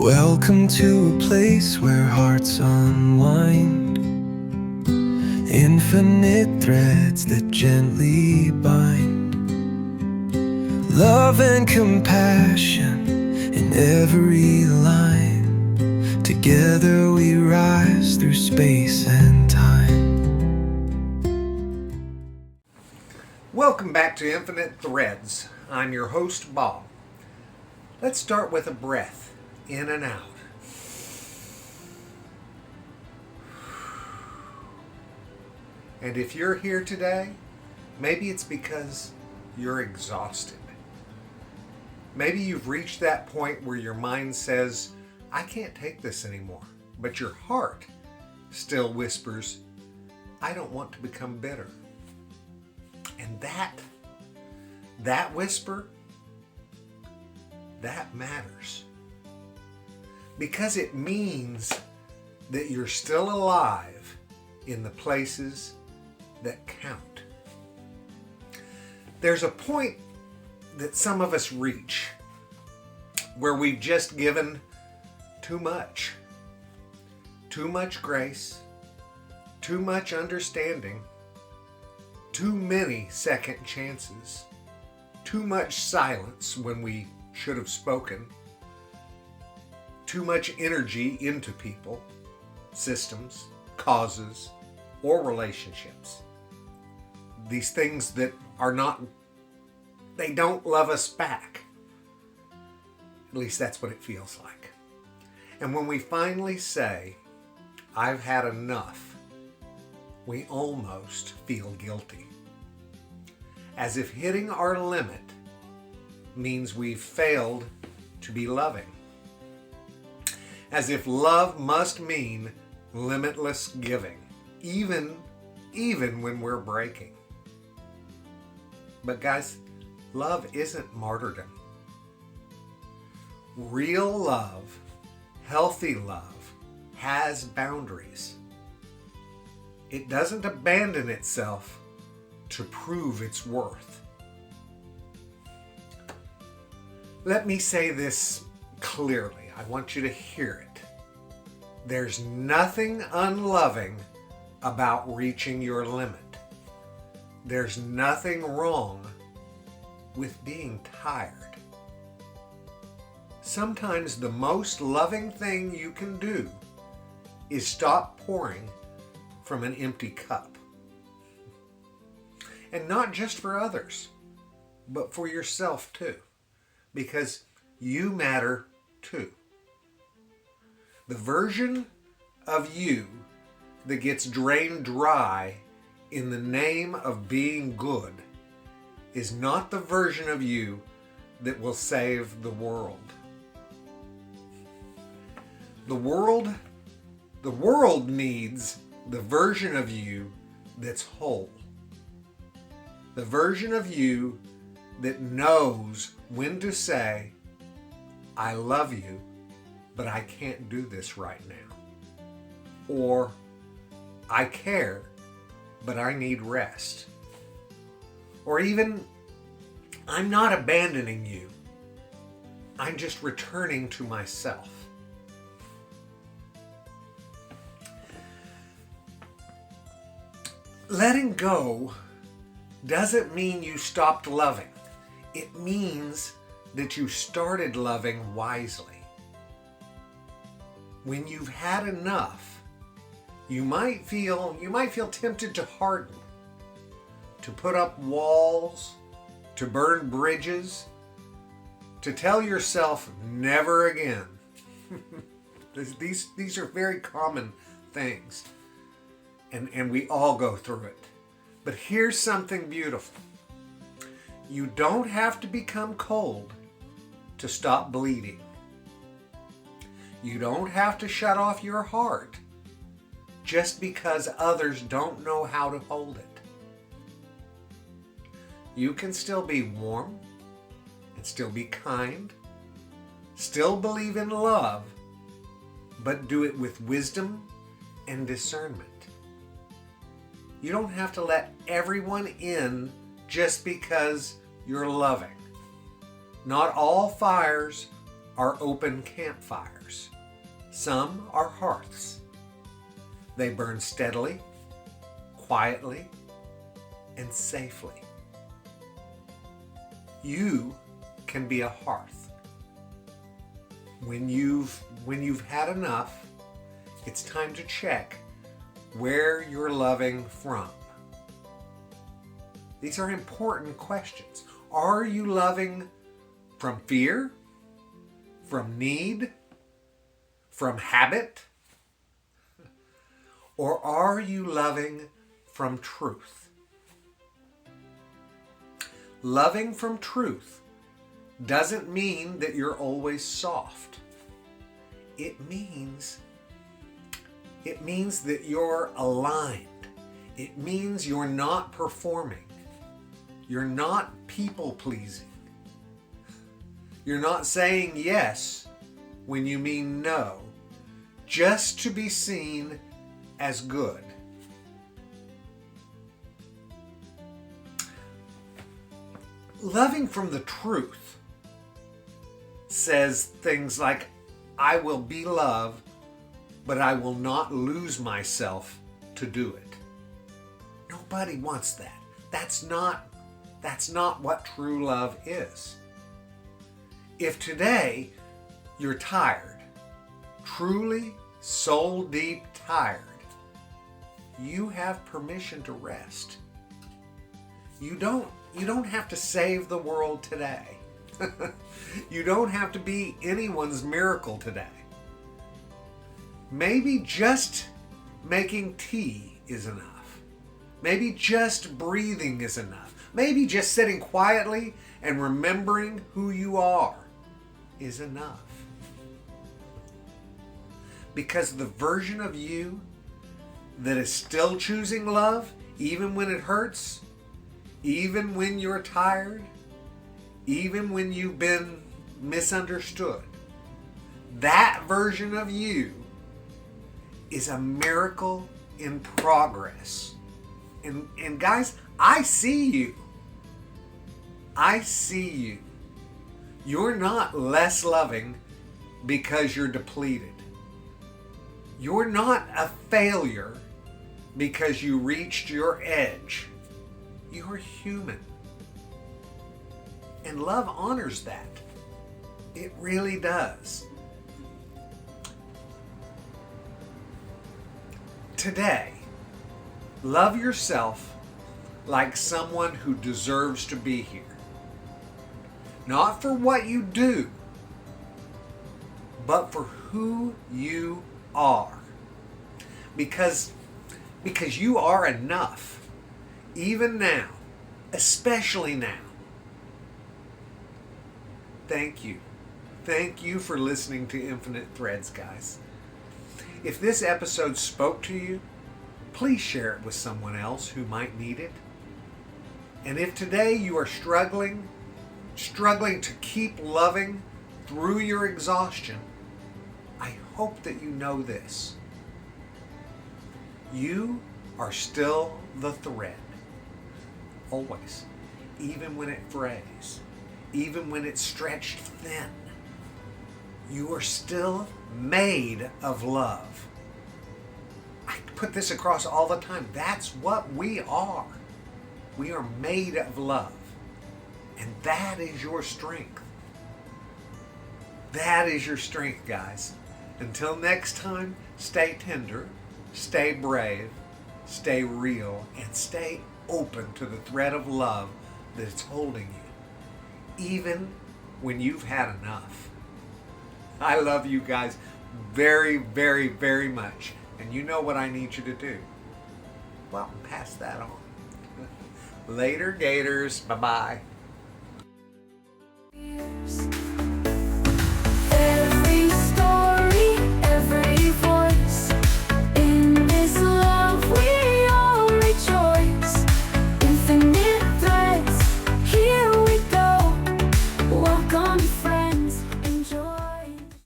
Welcome to a place where hearts unwind, infinite threads that gently bind, love and compassion in every line. Together we rise through space and time. Welcome back to Infinite Threads. I'm your host, Bob. Let's start with a breath in and out. And if you're here today, maybe it's because you're exhausted. Maybe you've reached that point where your mind says, I can't take this anymore. But your heart still whispers, I don't want to become bitter. And that whisper, that matters. Because it means that you're still alive in the places that count. There's a point that some of us reach where we've just given too much. Too much grace, too much understanding, too many second chances, too much silence when we should have spoken, too much energy into people, systems, causes, or relationships. These things that are not, they don't love us back. At least that's what it feels like. And when we finally say, I've had enough, we almost feel guilty. As if hitting our limit means we've failed to be loving. As if love must mean limitless giving, even when we're breaking. But guys, love isn't martyrdom. Real love, healthy love, has boundaries. It doesn't abandon itself to prove its worth. Let me say this clearly. I want you to hear it. There's nothing unloving about reaching your limit. There's nothing wrong with being tired. Sometimes the most loving thing you can do is stop pouring from an empty cup. And not just for others, but for yourself too. Because you matter too. The version of you that gets drained dry in the name of being good is not the version of you that will save the world. The world needs the version of you that's whole. The version of you that knows when to say, I love you, but I can't do this right now. Or, I care, but I need rest. Or even, I'm not abandoning you. I'm just returning to myself. Letting go doesn't mean you stopped loving. It means that you started loving wisely. When you've had enough, you might feel tempted to harden, to put up walls, to burn bridges, to tell yourself never again. These are very common things, and we all go through it. But here's something beautiful. You don't have to become cold to stop bleeding. You don't have to shut off your heart just because others don't know how to hold it. You can still be warm and still be kind, still believe in love, but do it with wisdom and discernment. You don't have to let everyone in just because you're loving. Not all fires are open campfires. Some are hearths. They burn steadily, quietly, and safely. You can be a hearth. When you've had enough, it's time to check where you're loving from. These are important questions. Are you loving from fear? From need? From habit? Or are you loving from truth? Loving from truth doesn't mean that you're always soft. It means that you're aligned. It means you're not performing. You're not people-pleasing. You're not saying yes when you mean no, just to be seen as good. Loving from the truth says things like, I will be loved, but I will not lose myself to do it. Nobody wants that. That's not what true love is. If today you're tired, truly soul deep tired, you have permission to rest. You don't have to save the world today. You don't have to be anyone's miracle today. Maybe just making tea is enough. Maybe just breathing is enough. Maybe just sitting quietly and remembering who you are is enough. Because the version of you that is still choosing love, even when it hurts, even when you're tired, even when you've been misunderstood, that version of you is a miracle in progress. And guys, I see you. I see you. You're not less loving because you're depleted. You're not a failure because you reached your edge. You're human. And love honors that. It really does. Today, love yourself like someone who deserves to be here. Not for what you do, but for who you are. Because you are enough, even now, especially now. Thank you. Thank you for listening to Infinite Threads, guys. If this episode spoke to you, please share it with someone else who might need it. And if today you are struggling to keep loving through your exhaustion, I hope that you know this. You are still the thread. Always. Even when it frays. Even when it's stretched thin. You are still made of love. I put this across all the time. That's what we are. We are made of love. And that is your strength. That is your strength, guys. Until next time, stay tender, stay brave, stay real, and stay open to the thread of love that's holding you, even when you've had enough. I love you guys very, very, very much. And you know what I need you to do. Well, pass that on. Later, Gators. Bye-bye.